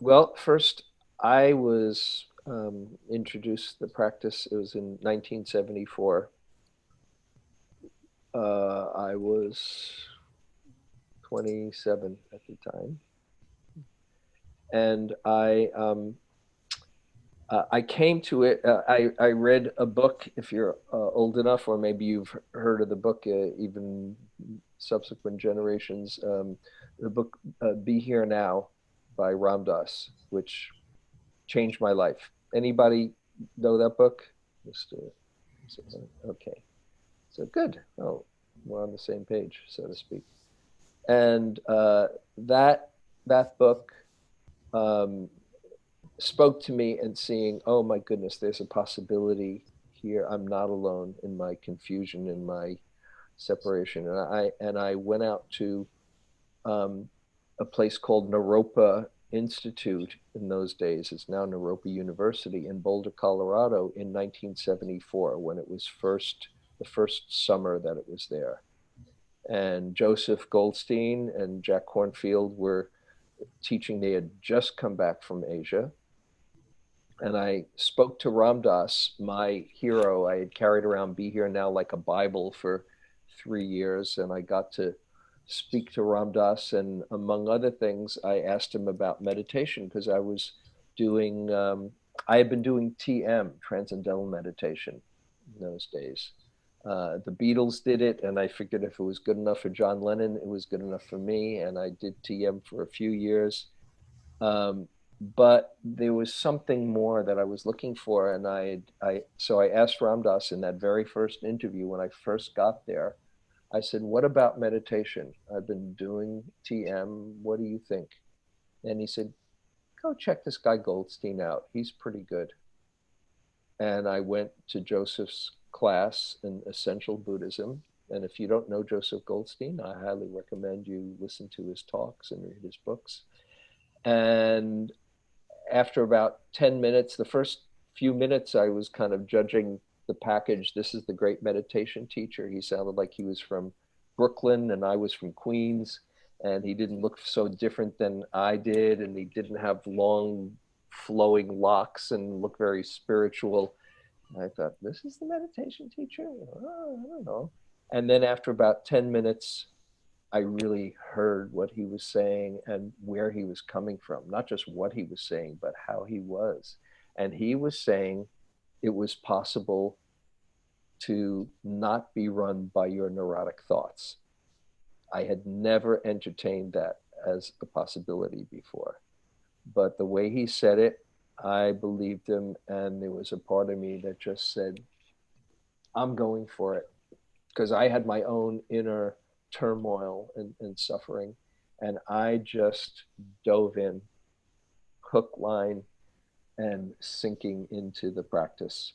Well, first, I was introduced to the practice. It was in 1974. I was 27 at the time, and I came to it. I read a book. If you're old enough, or maybe you've heard of the book, even subsequent generations. The book "Be Here Now" by Ram Dass, which changed my life. Anybody know that book? Just, okay, so good. Oh, we're on the same page, so to speak. And that that book um, spoke to me, and seeing, oh my goodness, there's a possibility here. I'm not alone in my confusion, in my separation. And I went out to um, a place called Naropa Institute in those days. It's now Naropa University in Boulder, Colorado in 1974 when it was the first summer that it was there. And Joseph Goldstein and Jack Kornfield were teaching. They had just come back from Asia. And I spoke to Ram Dass, my hero. I had carried around Be Here Now like a Bible for 3 years, and I got to speak to Ram Dass. And among other things, I asked him about meditation because doing, I had been doing TM, Transcendental Meditation, in those days. The Beatles did it, and I figured if it was good enough for John Lennon, it was good enough for me. And I did TM for a few years. Um, but there was something more that I was looking for, and so I asked Ram Dass in that very first interview when I first got there. I said, "What about meditation? I've been doing TM. What do you think?" And he said, "Go check this guy Goldstein out. He's pretty good." And I went to Joseph's class in Essential Buddhism. And if you don't know Joseph Goldstein, I highly recommend you listen to his talks and read his books. And after about 10 minutes, the first few minutes, I was kind of judging the package. This is the great meditation teacher. He sounded like he was from Brooklyn and I was from Queens. And he didn't look so different than I did. And he didn't have long, flowing locks and look very spiritual. And I thought, this is the meditation teacher? Oh, I don't know. And then after about 10 minutes, I really heard what he was saying and where he was coming from, not just what he was saying, but how he was. And he was saying it was possible to not be run by your neurotic thoughts. I had never entertained that as a possibility before. But the way he said it, I believed him. And there was a part of me that just said, I'm going for it. Because I had my own inner turmoil and suffering. And I just dove in, hook, line, and sinking into the practice.